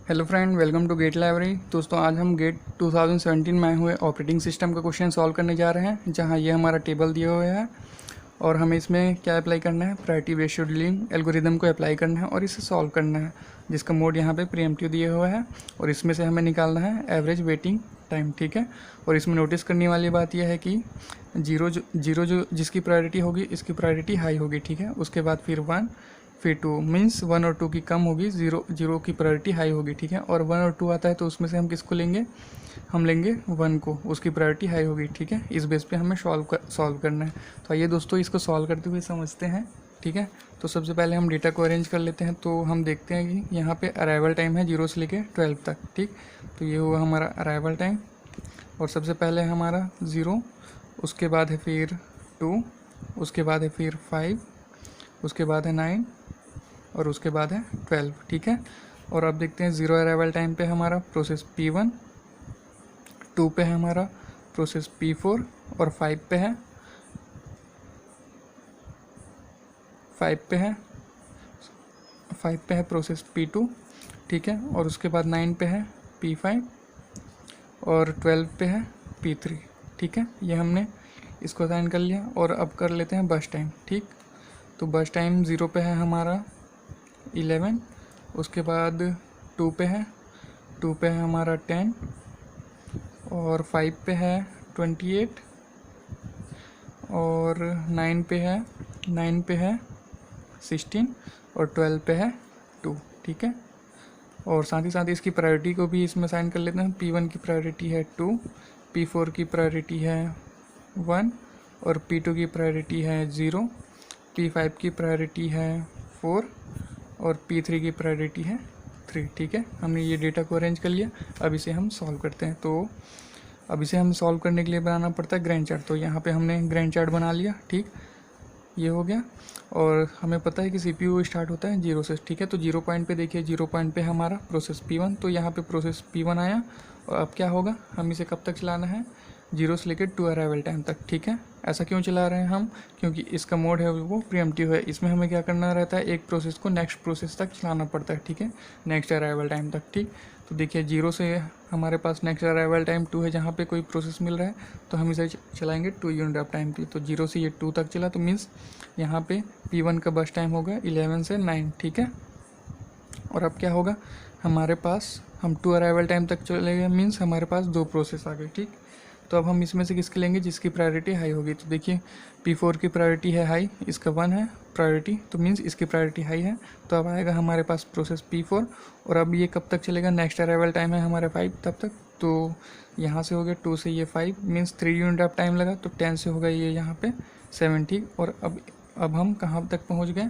Hello friend, welcome to GATE library. दोस्तों, आज हम गेट 2017 में आए हुए ऑपरेटिंग सिस्टम का क्वेश्चन सॉल्व करने जा रहे हैं, जहां ये हमारा टेबल दिया हुआ है और हमें इसमें क्या अप्लाई करना है, प्रायोरिटी बेस्ड शेड्यूलिंग एल्गोरिदम को अप्लाई करना है और इसे सॉल्व करना है, जिसका मोड यहाँ पे प्रीएम्प्टिव दिया हुआ है और इसमें से हमें निकालना है एवरेज वेटिंग टाइम। ठीक है। और इसमें नोटिस करने वाली बात यह है कि जीरो जो जिसकी प्रायोरिटी होगी, इसकी प्रायोरिटी हाई होगी। ठीक है। उसके बाद फिर 1, फिर 2, मीन्स 1 और 2 की कम होगी, जीरो की प्रायोरिटी हाई होगी। ठीक है। और 1 और 2 आता है तो उसमें से हम किसको लेंगे, हम लेंगे 1 को, उसकी प्रायोरिटी हाई होगी। ठीक है। इस बेस पे हमें सॉल्व करना है। तो आइए दोस्तों, इसको सॉल्व करते हुए समझते हैं। ठीक है। तो सबसे पहले हम डेटा को अरेंज कर लेते हैं। तो हम देखते हैं कि यहाँ पे अराइवल टाइम है 0 से लेके 12 तक। ठीक। तो ये हुआ हमारा अराइवल टाइम और सबसे पहले हमारा 0, उसके बाद है फिर 2, उसके बाद है फिर 5, उसके बाद है 9 और उसके बाद है 12। ठीक है। और अब देखते हैं 0 अराइवल टाइम पे हमारा प्रोसेस P1, 2 पे है हमारा प्रोसेस P4 और 5 पे है प्रोसेस P2। ठीक है। और उसके बाद 9 पे है P5 और 12 पे है P3। ठीक है। ये हमने इसको असाइन कर लिया और अब कर लेते हैं बस टाइम। ठीक। तो बस टाइम 0 पे है हमारा 11, उसके बाद 2 पे है हमारा 10 और 5 पे है 28 और 9 पे है 16 और 12 पे है 2। ठीक है। और साथ ही साथ इसकी प्रायोरिटी को भी इसमें साइन कर लेते हैं। P1 की प्रायोरिटी है 2, P4 की प्रायोरिटी है 1 और P2 की प्रायोरिटी है 0, P5 की प्रायोरिटी है 4 और P3 की प्रायोरिटी है 3। ठीक है। हमने ये डेटा को अरेंज कर लिया। अब इसे हम सॉल्व करते हैं। तो अब इसे हम सॉल्व करने के लिए बनाना पड़ता है ग्रैंड चार्ट। तो यहाँ पे हमने ग्रैंड चार्ट बना लिया। ठीक। ये हो गया। और हमें पता है कि CPU स्टार्ट होता है 0 से। ठीक है। तो 0 पॉइंट पे देखिए, 0 पॉइंट पे हमारा प्रोसेस P1, तो यहाँ पे प्रोसेस P1 आया। और अब क्या होगा, हम इसे कब तक चलाना है, 0 से लेकर 2 अराइवल टाइम तक। ठीक है। ऐसा क्यों चला रहे हैं हम, क्योंकि इसका मोड है वो प्रीएम्प्टिव है। इसमें हमें क्या करना रहता है, एक प्रोसेस को नेक्स्ट प्रोसेस तक चलाना पड़ता है। ठीक है। नेक्स्ट अराइवल टाइम तक। ठीक। तो देखिए 0 से हमारे पास नेक्स्ट अराइवल टाइम 2 है, जहाँ पे कोई प्रोसेस मिल रहा है तो हम इसे चलाएंगे 2 यूनिट ऑफ टाइम के लिए। तो 0 से ये 2 तक चला, तो मीन्स यहाँ पे P1 का बस टाइम होगा 11 से 9। ठीक है। और अब क्या होगा, हमारे पास हम 2 अराइवल टाइम तक चले गए, मीन्स हमारे पास 2 प्रोसेस आ गए। ठीक। तो अब हम इसमें से किसके लेंगे, जिसकी प्रायोरिटी हाई होगी। तो देखिए P4 की प्रायोरिटी है हाई, इसका 1 है प्रायोरिटी, तो मीन्स इसकी प्रायोरिटी हाई है। तो अब आएगा हमारे पास प्रोसेस P4 और अब ये कब तक चलेगा, नेक्स्ट अराइवल टाइम है हमारे 5 तब तक। तो यहाँ से हो गया 2 से ये 5, मीन्स 3 यूनिट ऑफ टाइम लगा। तो 10 से होगा ये यहाँ पे 7। ठीक। और अब हम कहाँ तक पहुँच गए,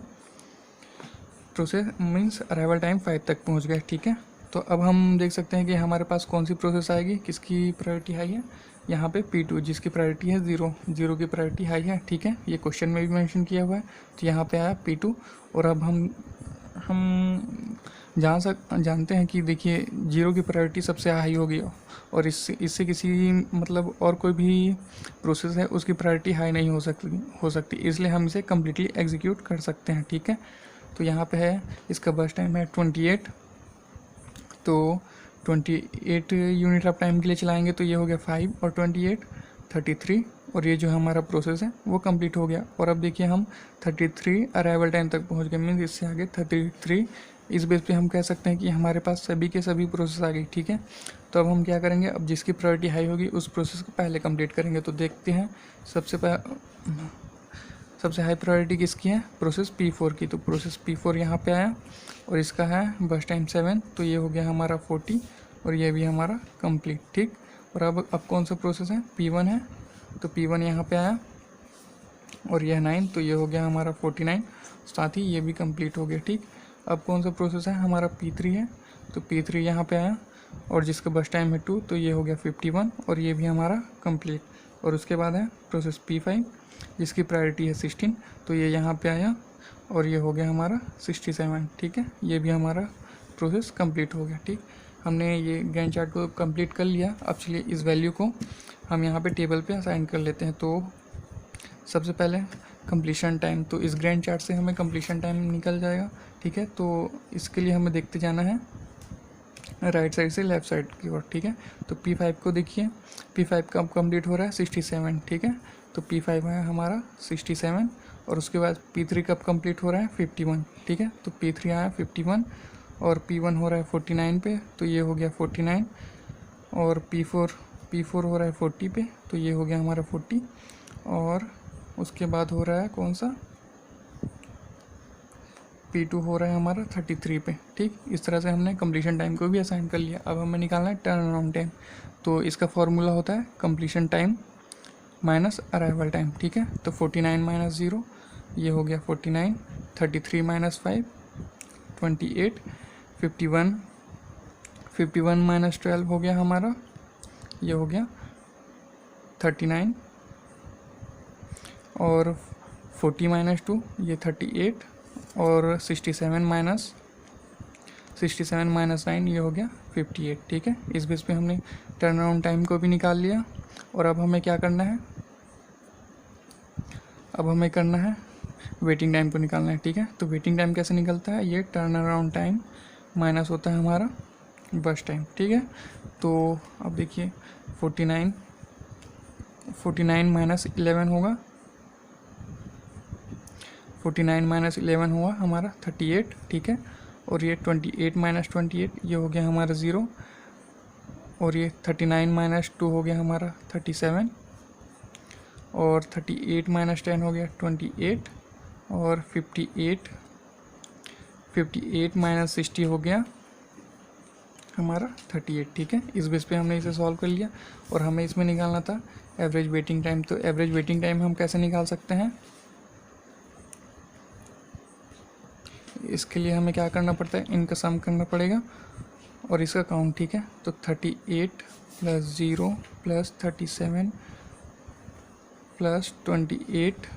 प्रोसेस मीन्स अराइवल टाइम 5 तक पहुँच गए। ठीक है। तो अब हम देख सकते हैं कि हमारे पास कौन सी प्रोसेस आएगी, किसकी प्रायोरिटी हाई है, यहाँ पे P2, जिसकी प्रायोरिटी है 0 की प्रायोरिटी हाई है। ठीक है। ये क्वेश्चन में भी मेंशन किया हुआ है। तो यहाँ पे आया P2 और अब हम जानते हैं कि देखिए 0 की प्रायोरिटी सबसे हाई होगी और इससे किसी मतलब और कोई भी प्रोसेस है उसकी प्रायोरिटी हाई नहीं हो सकती, इसलिए हम इसे कम्प्लीटली एग्जीक्यूट कर सकते हैं। ठीक है। तो यहाँ पे है, इसका बस टाइम है 28, तो 28 यूनिट ऑफ टाइम के लिए चलाएंगे। तो ये हो गया 5 और 28 33 और ये जो हमारा प्रोसेस है वो कंप्लीट हो गया। और अब देखिए हम 33 अराइवल टाइम तक पहुंच गए, मीन्स इससे आगे 33। इस बेस पे हम कह सकते हैं कि हमारे पास सभी के सभी प्रोसेस आ गई। ठीक है। तो अब हम क्या करेंगे, अब जिसकी प्रायोरिटी हाई होगी उस प्रोसेस को पहले कंप्लीट करेंगे। तो देखते हैं सबसे हाई प्रायोरिटी किसकी है, प्रोसेस P4 की। तो प्रोसेस P4 यहाँ पे आया और इसका है बस टाइम 7, तो ये हो गया हमारा 40 और ये भी हमारा कंप्लीट। ठीक। और अब कौन सा प्रोसेस है, P1 है, तो P1 यहाँ पे आया और यह 9, तो ये हो गया हमारा 49, साथ ही ये भी कंप्लीट हो गया। ठीक। अब कौन सा प्रोसेस है, हमारा P3 है, तो P3 यहाँ पे आया और जिसका बस टाइम है 2, तो ये हो गया 51 और ये भी हमारा कंप्लीट। और उसके बाद है प्रोसेस P5, जिसकी प्रायोरिटी है 16, तो ये यहाँ पे आया और ये हो गया हमारा 67। ठीक है। ये भी हमारा प्रोसेस कंप्लीट हो गया। ठीक। हमने ये गैंट चार्ट को कंप्लीट कर लिया। अब चलिए इस वैल्यू को हम यहाँ पे टेबल पे असाइन कर लेते हैं। तो सबसे पहले कंप्लीशन टाइम, तो इस ग्रैंड चार्ट से हमें कंप्लीशन टाइम निकल जाएगा। ठीक है। तो इसके लिए हमें देखते जाना है राइट साइड से लेफ्ट साइड की ओर, ठीक है। तो P5 को देखिए, P5 कब कंप्लीट हो रहा है 67, ठीक है। तो P5 है हमारा 67 और उसके बाद P3 कब कंप्लीट हो रहा है 51, ठीक है। तो P3 आया 51 और P1 हो रहा है 49 पे, तो ये हो गया 49 और P4 हो रहा है 40 पे, तो ये हो गया हमारा 40 और उसके बाद हो रहा है कौन सा P2 हो रहा है हमारा 33 पे, ठीक। इस तरह से हमने कंप्लीशन टाइम को भी असाइन कर लिया। अब हमें निकालना है टर्न अराउंड टाइम। तो इसका फॉर्मूला होता है completion time minus arrival time, ठीक है। तो 49 माइनस 0 ये हो गया 49, 33 माइनस 5 28, 51 माइनस 12 हो गया हमारा, ये हो गया 39 और 40 माइनस 2 ये 38 और 67 माइनस 9 ये हो गया 58, ठीक है। इस बेस पे हमने टर्न अराउंड टाइम को भी निकाल लिया। और अब हमें क्या करना है, अब हमें करना है वेटिंग टाइम को निकालना है, ठीक है। तो वेटिंग टाइम कैसे निकलता है, ये टर्न अराउंड टाइम माइनस होता है हमारा बस टाइम, ठीक है। तो अब देखिए 49 माइनस 11 होगा, 49 माइनस 11 हुआ हमारा 38, ठीक है। और ये 28 माइनस 28 ये हो गया हमारा 0 और ये 39 माइनस 2 हो गया हमारा 37 और 38 माइनस 10 हो गया 28 और 58 माइनस 60 हो गया हमारा 38, ठीक है। इस बेस पे हमने इसे सॉल्व कर लिया और हमें इसमें निकालना था एवरेज वेटिंग टाइम। तो एवरेज वेटिंग टाइम हम कैसे निकाल सकते हैं, इसके लिए हमें क्या करना पड़ता है, इनका सम करना पड़ेगा और इसका काउंट, ठीक है। तो 38 प्लस 0 प्लस 37 प्लस 28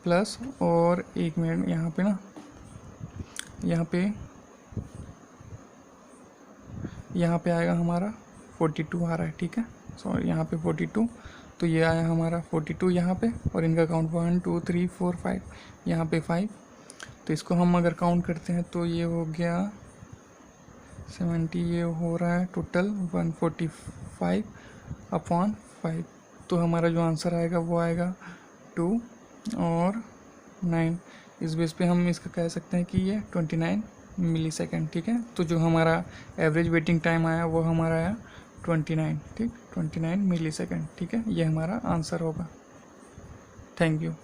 प्लस और 1 मिनट यहाँ पे ना, यहाँ पे आएगा हमारा 42 आ रहा है, ठीक है। सॉरी यहाँ पे 42, तो ये आया हमारा 42 यहाँ पे और इनका काउंट 1 2 3 4 5 यहाँ पे 5। तो इसको हम अगर काउंट करते हैं तो ये हो गया 70, ये हो रहा है टोटल 145 अपॉन 5। तो हमारा जो आंसर आएगा वो आएगा 2 और 9। इस बेस पे हम इसका कह सकते हैं कि ये 29 मिली सेकेंड, ठीक है। तो जो हमारा एवरेज वेटिंग टाइम आया वो हमारा आया 29, ठीक, 29 मिली सेकेंड, ठीक है। ये हमारा आंसर होगा। Thank you.